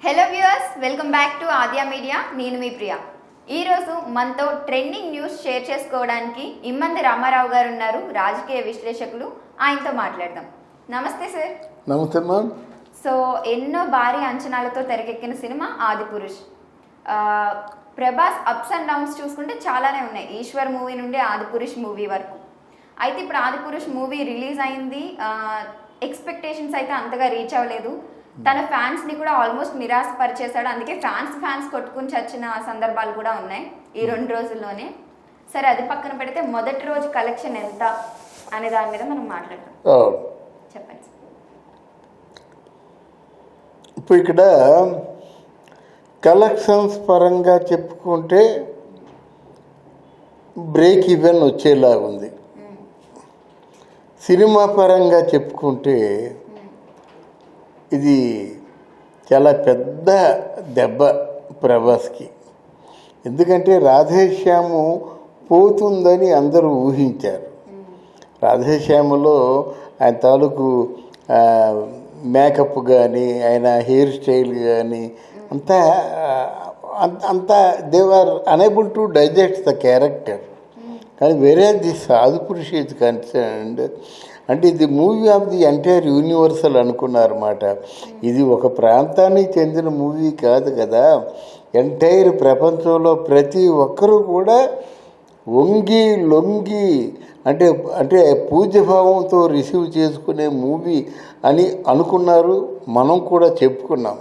Hello viewers, welcome back to Aadya media. నేను మీ ప్రియా. ఈరోజు మనతో ట్రెండింగ్ న్యూస్ షేర్ చేసుకోవడానికి ఇమ్మంది రామారావు గారు ఉన్నారు, రాజకీయ విశ్లేషకులు. ఆయనతో మాట్లాడదాం. నమస్తే సార్. నమస్తే మ్యామ్. సో ఎన్నో భారీ అంచనాలతో తెరకెక్కిన cinema Adipurush. Prabhas ups and downs చూసుకుంటే చాలానే ఉన్నాయి, ఈశ్వర్ మూవీ నుండి ఆదిపురుష్ మూవీ వరకు. అయితే ఇప్పుడు ఆదిపురుష్ మూవీ రిలీజ్ అయింది, ఎక్స్పెక్టేషన్స్ అయితే అంతగా రీచ్ అవ్వలేదు. తన ఫ్యాన్స్ని కూడా ఆల్మోస్ట్ నిరాశపరిచేశాడు. అందుకే ఫ్యాన్స్ కొట్టుకుని చచ్చిన సందర్భాలు కూడా ఉన్నాయి ఈ 2 రోజుల్లోనే. సరే, అది పక్కన పెడితే మొదటి రోజు కలెక్షన్ ఎంత అనే దాని మీద మనం మాట్లాడతాం. చెప్పండి. ఇప్పుడు ఇక్కడ కలెక్షన్స్ పరంగా చెప్పుకుంటే బ్రేక్ ఈవెన్ వచ్చేలాగా ఉంది. సినిమా పరంగా చెప్పుకుంటే ఇది చాలా పెద్ద దెబ్బ ప్రభాస్కి. ఎందుకంటే రాధేశ్యాము పోతుందని అందరూ ఊహించారు. రాధేశ్యాములో ఆయన తాలూకు మేకప్ కానీ, ఆయన హెయిర్ స్టైల్ కానీ అంతా they are unable to digest the character. కానీ వేరే దిస్ ఆదిపురుష్ ఈజ్ కన్సర్న్డ్ అంటే ఇది movie of the entire universal అనుకున్నారన్నమాట. ఇది ఒక ప్రాంతానికి చెందిన మూవీ కాదు కదా, ఎంటైర్ ప్రపంచంలో ప్రతి ఒక్కరూ కూడా వంగి లొంగి అంటే అంటే పూజ్యభావంతో రిసీవ్ చేసుకునే మూవీ అని అనుకున్నారు. మనం కూడా చెప్పుకున్నాం.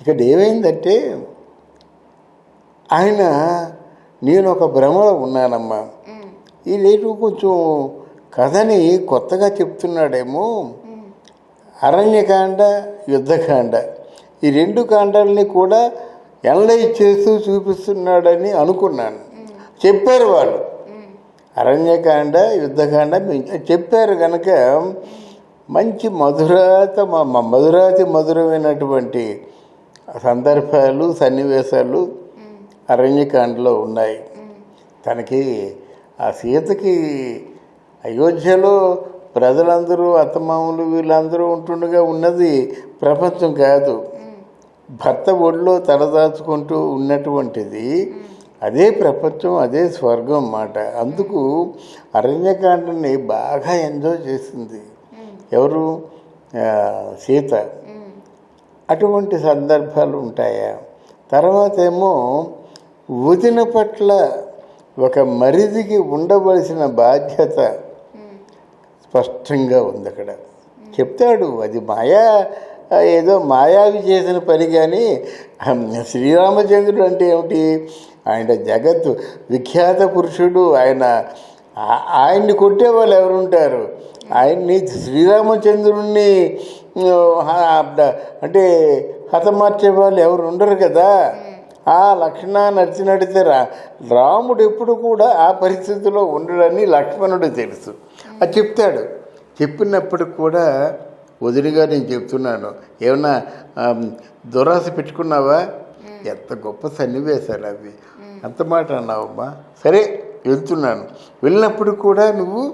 ఇక్కడ ఏమైందంటే ఆయన నేను ఒక భ్రమలో ఉన్నానమ్మా, ఈ రేటు కొంచెం కథని కొత్తగా చెప్తున్నాడేమో, అరణ్యకాండ యుద్ధకాండ ఈ 2 కాండాలని కూడా ఎనలైజ్ చేస్తూ చూపిస్తున్నాడని అనుకున్నాను. చెప్పారు వాళ్ళు, అరణ్యకాండ యుద్ధకాండ చెప్పారు కనుక మంచి మధురమైనటువంటి సందర్భాలు సన్నివేశాలు అరణ్యకాండలో ఉన్నాయి. తనకి ఆ సీతకి అయోధ్యలో ప్రజలందరూ అత్తమామలు వీళ్ళందరూ ఉంటుండగా ఉన్నది ప్రపంచం కాదు, భర్త ఒడిలో తలదాచుకుంటూ ఉన్నటువంటిది అదే ప్రపంచం, అదే స్వర్గం అన్నమాట. అందుకు అరణ్యకాండని బాగా ఎంజాయ్ చేసింది ఎవరు? సీత. అటువంటి సందర్భాలు ఉంటాయా? తర్వాత ఏమో వదిన పట్ల ఒక మరిదికి ఉండవలసిన బాధ్యత స్పష్టంగా ఉంది అక్కడ. చెప్తాడు అది ఏదో మాయావి చేసిన పని. కానీ శ్రీరామచంద్రుడు అంటే ఏమిటి? ఆయన జగత్తు విఖ్యాత పురుషుడు. ఆయన్ని కొట్టేవాళ్ళు ఎవరుంటారు? ఆయన్ని శ్రీరామచంద్రుణ్ణి అంటే హతమార్చే వాళ్ళు ఎవరు ఉండరు కదా. ఆ లక్షణాన్ని నడిచినడితే రాముడు ఎప్పుడు కూడా ఆ పరిస్థితిలో ఉండడని లక్ష్మణుడు తెలుసు. అది చెప్తాడు. చెప్పినప్పుడు కూడా వదిలిగా నేను చెప్తున్నాను, ఏమన్నా దురాశ పెట్టుకున్నావా? ఎంత గొప్ప సన్నివేశాలు అవి, అంత మాట అన్నావమ్మా. సరే వెళ్తున్నాను, వెళ్ళినప్పుడు కూడా నువ్వు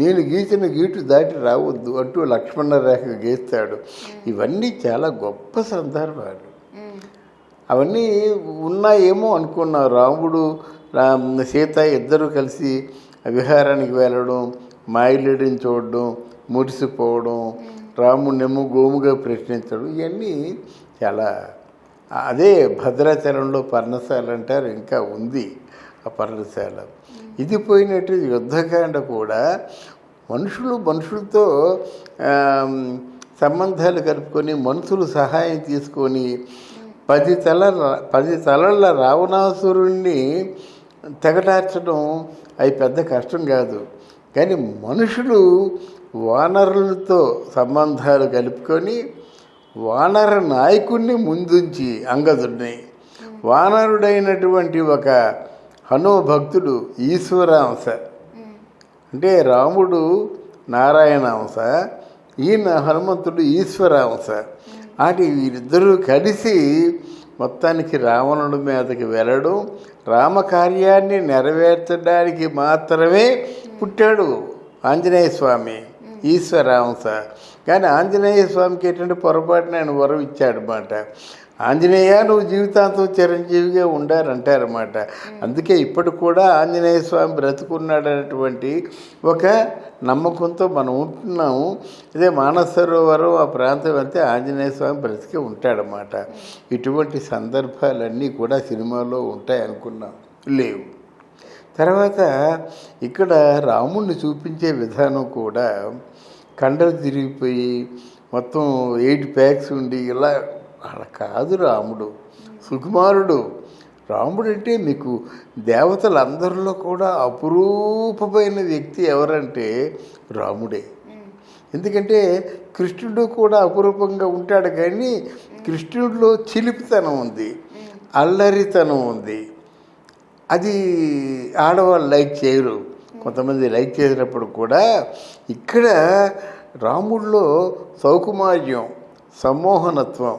నేను గీచిన గీటు దాటి రావద్దు అంటూ లక్ష్మణ రేఖ గీస్తాడు. ఇవన్నీ చాలా గొప్ప సందర్భాలు. అవన్నీ ఉన్నాయేమో అనుకున్నాం. రాముడు సీత ఇద్దరు కలిసి విహారానికి వెళ్ళడం, మాయిలేడిని చూడడం, మురిసిపోవడం, రాముడినేమో గోముగా ప్రశ్నించడం, ఇవన్నీ చాలా. అదే భద్రాచలంలో పర్ణశాల అంటారు, ఇంకా ఉంది ఆ పర్ణశాల. ఇది పోయినట్టు యుద్ధకాండ కూడా మనుషులతో సంబంధాలు కలుపుకొని మనుషులు సహాయం తీసుకొని 10 తలల రావణాసురుణ్ణి తెగటార్చడం అది పెద్ద కష్టం కాదు. కానీ మనుషులు వానరులతో సంబంధాలు కలుపుకొని వానర నాయకుడిని ముందుంచి అంగదుడిని, వానరుడైనటువంటి ఒక హనుభక్తుడు ఈశ్వరాంశ, అంటే రాముడు నారాయణాంశ, ఈయన హనుమంతుడు ఈశ్వరాంశ. వీరిద్దరూ కలిసి మొత్తానికి రావణుడి మీదకి వెళ్ళడం, రామకార్యాన్ని నెరవేర్చడానికి మాత్రమే పుట్టాడు ఆంజనేయ స్వామి. ఈశ్వరాంశ. కానీ ఆంజనేయ స్వామికి ఏంటంటే పొరపాటున ఆయన వరం ఇచ్చాడనమాట. ఆంజనేయ నువ్వు జీవితాంతం చిరంజీవిగా ఉండారంటారన్నమాట. అందుకే ఇప్పటికి కూడా ఆంజనేయ స్వామి బ్రతుకున్నాడనేటువంటి ఒక నమ్మకంతో మనం ఉంటున్నాము. ఇదే మానస సరోవరం ఆ ప్రాంతం అయితే ఆంజనేయ స్వామి బ్రతికే ఉంటాడనమాట. ఇటువంటి సందర్భాలన్నీ కూడా సినిమాలో ఉంటాయి అనుకున్నాం, లేవు. తర్వాత ఇక్కడ రాముణ్ణి చూపించే విధానం కూడా కండలు తిరిగిపోయి మొత్తం 8 ప్యాక్స్ ఉండి ఇలా అలా కాదు. రాముడు సుకుమారుడు. రాముడు అంటే మీకు దేవతలందరిలో కూడా అపురూపమైన వ్యక్తి ఎవరంటే రాముడే. ఎందుకంటే కృష్ణుడు కూడా అపురూపంగా ఉంటాడు, కానీ కృష్ణుడిలో చిలిపితనం ఉంది, అల్లరితనం ఉంది. అది ఆడవాళ్ళు లైక్ చేయరు, కొంతమంది లైక్ చేసినప్పుడు కూడా. ఇక్కడ రాముడిలో సౌకుమార్యం, సమ్మోహనత్వం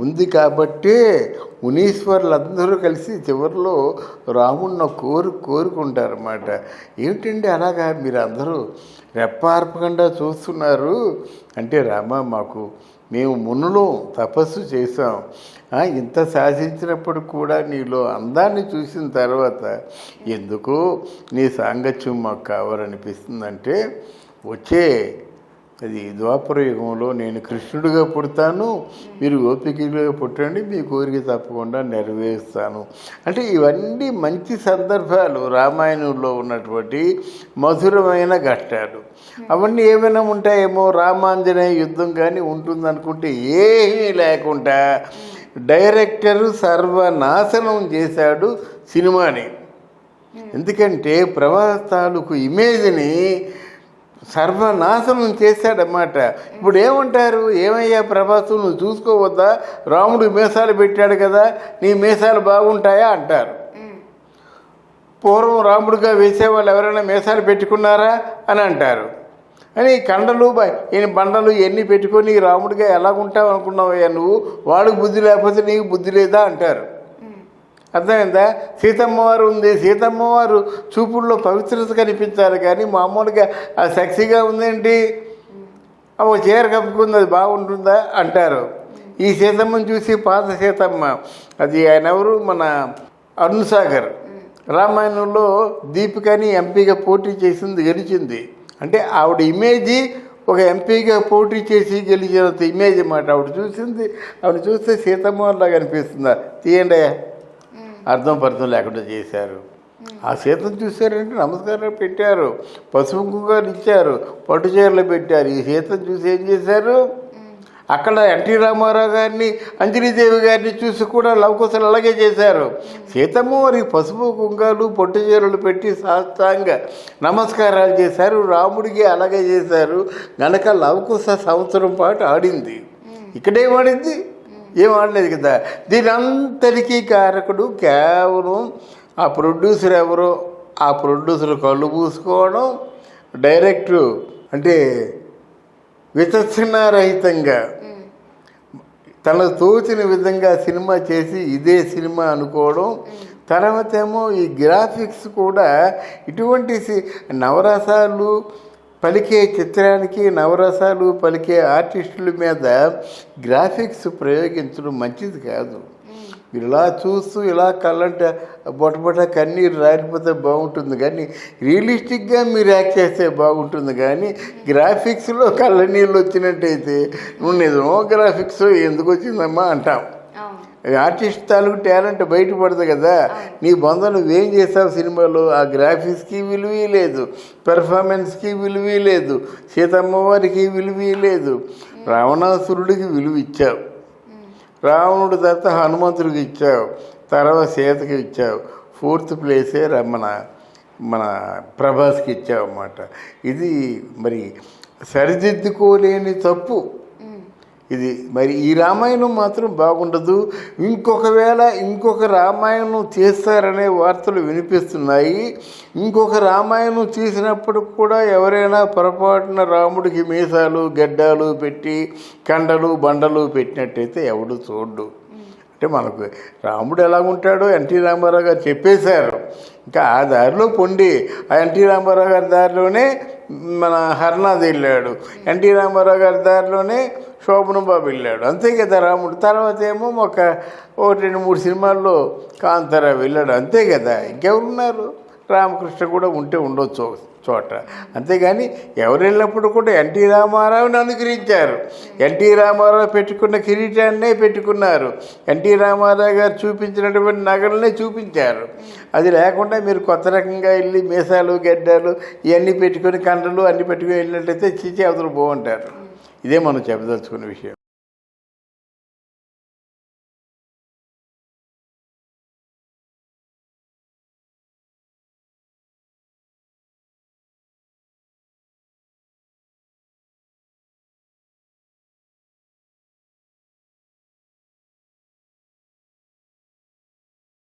ఉంది కాబట్టే మునీశ్వరులందరూ కలిసి చివరిలో రాముడిని కోరుకుంటారన్నమాట. ఏమిటండి అలాగా మీరు అందరూ రెప్పార్పకుండా చూస్తున్నారు అంటే, రామ మేము మునులో తపస్సు చేసాం, ఇంత శాసించినప్పుడు కూడా నీలో అందాన్ని చూసిన తర్వాత ఎందుకో నీ సాంగత్యం మాకు కావాలనిపిస్తుందంటే, వచ్చే అది ద్వాపర యుగంలో నేను కృష్ణుడిగా పుడతాను, మీరు గోపికలుగా పుట్టండి, మీ కోరిక తప్పకుండా నెరవేరుస్తాను అంటే ఇవన్నీ మంచి సందర్భాలు రామాయణంలో ఉన్నటువంటి మధురమైన ఘట్టాలు. అవన్నీ ఏమైనా ఉంటాయేమో, రామాంజనేయ యుద్ధం కానీ ఉంటుందనుకుంటే ఏమీ లేకుండా డైరెక్టరు సర్వనాశనం చేశాడు సినిమాని. ఎందుకంటే ప్రభాస్ తాలూకు ఇమేజ్ని సర్వనాశనం చేశాడన్నమాట. ఇప్పుడు ఏమంటారు, ఏమయ్యా ప్రభాసు నువ్వు చూసుకోవద్దా, రాముడు మీసాలు పెట్టాడు కదా, నీ మీసాలు బాగుంటాయా అంటారు. పూర్వం రాముడిగా వేసేవాళ్ళు ఎవరైనా మీసాలు పెట్టుకున్నారా అని అంటారు. అని కండలు బండలు ఇవన్నీ పెట్టుకొని రాముడిగా ఎలాగుంటావు అనుకున్నావయ్యా నువ్వు, వాడికి బుద్ధి లేకపోతే నీకు బుద్ధి లేదా అంటారు. అర్థమైందా? సీతమ్మవారు ఉంది, సీతమ్మవారు చూపుల్లో పవిత్రత కనిపించాలి, కానీ మామూలుగా ఆ సెక్సీగా ఉందేంటి, ఒక చీర కప్పుకుంది అది బాగుంటుందా అంటారు. ఈ సీతమ్మని చూసి పాత సీతమ్మ, అది ఆయన ఎవరు, మన అరుణ్ సాగర్ రామాయణంలో దీపికని ఎంపీగా పోటీ చేసింది, గెలిచింది. అంటే ఆవిడ ఇమేజీ ఒక ఎంపీగా పోటీ చేసి గెలిచిన ఇమేజ్ అన్నమాట. ఆవిడ చూస్తే సీతమ్మలాగా అనిపిస్తుందా? తీయండి, అర్థం పర్థం లేకుండా చేశారు. ఆ సీతను చూశారంటే నమస్కారం పెట్టారు, పసుపు కుంకాలు ఇచ్చారు, పట్టు చీరలు పెట్టారు. ఈ సీతను చూసి ఏం చేశారు, అక్కడ ఎన్టీ రామారావు గారిని, అంజలీదేవి గారిని చూసి కూడా లవకుశలు అలాగే చేశారు. సీతమ్మ వారికి పసుపు కుంకాలు పట్టు చీరలు పెట్టి సాష్టాంగ నమస్కారాలు చేశారు. రాముడికి అలాగే చేశారు. గనక లవకుశ సంవత్సరం పాటు ఆడింది. ఇక్కడేం ఆడింది, ఏం ఆడలేదు కదా. దీని అంతటికీ కారకుడు కేవలం ఆ ప్రొడ్యూసర్ ఎవరో, ఆ ప్రొడ్యూసర్ కళ్ళు పూసుకోవడం, డైరెక్టు అంటే విచక్షణారహితంగా తన తోచిన విధంగా సినిమా చేసి ఇదే సినిమా అనుకోవడం. తర్వాత ఏమో ఈ గ్రాఫిక్స్ కూడా ఇటువంటి నవరసాలు పలికే చిత్రానికి, నవరసాలు పలికే ఆర్టిస్టుల మీద గ్రాఫిక్స్ ప్రయోగించడం మంచిది కాదు. మీరు ఇలా చూస్తూ ఇలా కళ్ళంట బొటబొట కన్నీరు రాలిపోతే బాగుంటుంది, కానీ రియలిస్టిక్గా మీరు యాక్ట్ చేస్తే బాగుంటుంది. కానీ గ్రాఫిక్స్లో కళ్ళ నీళ్ళు వచ్చినట్టయితే నువ్వు నిజమో గ్రాఫిక్స్ ఎందుకు వచ్చిందమ్మా అంటాం. ఆర్టిస్ట్ తాలూకు టాలెంట్ బయటపడదు కదా. నీ బంధం నువ్వేం చేస్తావు సినిమాలో, ఆ గ్రాఫిక్స్కి విలువ లేదు, పెర్ఫార్మెన్స్కి విలువ లేదు, సీతమ్మవారికి విలువ లేదు. రావణాసురుడికి విలువ ఇచ్చావు, రావణుడి తర్వాత హనుమంతుడికి ఇచ్చావు, తర్వాత సీతకి ఇచ్చావు, 4th ప్లేసే మన ప్రభాస్కి ఇచ్చావు అన్నమాట. ఇది మరి సరిదిద్దుకోలేని తప్పు ఇది. మరి ఈ రామాయణం మాత్రం బాగుండదు. ఇంకొక రామాయణం చేస్తారనే వార్తలు వినిపిస్తున్నాయి. ఇంకొక రామాయణం చేసినప్పుడు కూడా ఎవరైనా పొరపాటున రాముడికి మీసాలు గడ్డాలు పెట్టి కండలు బండలు పెట్టినట్టయితే ఎవడు చూడ్డు. అంటే మనకు రాముడు ఎలాగుంటాడో ఎన్టీ రామారావు గారు చెప్పేశారు. ఇంకా ఆ దారిలో పొండి, ఆ ఎన్టీ రామారావు గారి దారిలోనే మన హర్నాథ్ వెళ్ళాడు, ఎన్టీ రామారావు గారి దారిలోనే శోభనం బాబు వెళ్ళాడు, అంతే కదా రాముడు. తర్వాత ఏమో ఒక 2-3 సినిమాల్లో కాంతారా వెళ్ళాడు, అంతే కదా. ఇంకెవరున్నారు? రామకృష్ణ కూడా ఉంటే ఉండొచ్చు చోట, అంతేగాని ఎవరు వెళ్ళినప్పుడు కూడా ఎన్టీ రామారావుని అనుగ్రహించారు. ఎన్టీ రామారావు పెట్టుకున్న కిరీటాన్నే పెట్టుకున్నారు, ఎన్టీ రామారావు గారు చూపించినటువంటి నగలనే చూపించారు. అది లేకుండా మీరు కొత్త రకంగా వెళ్ళి మీసాలు గడ్డాలు ఇవన్నీ పెట్టుకొని కండలు అన్నీ పెట్టుకొని వెళ్ళినట్లయితే చీచి అవతలు బాగుంటారు. ఇదే మనం చెప్పదలుచుకున్న విషయం.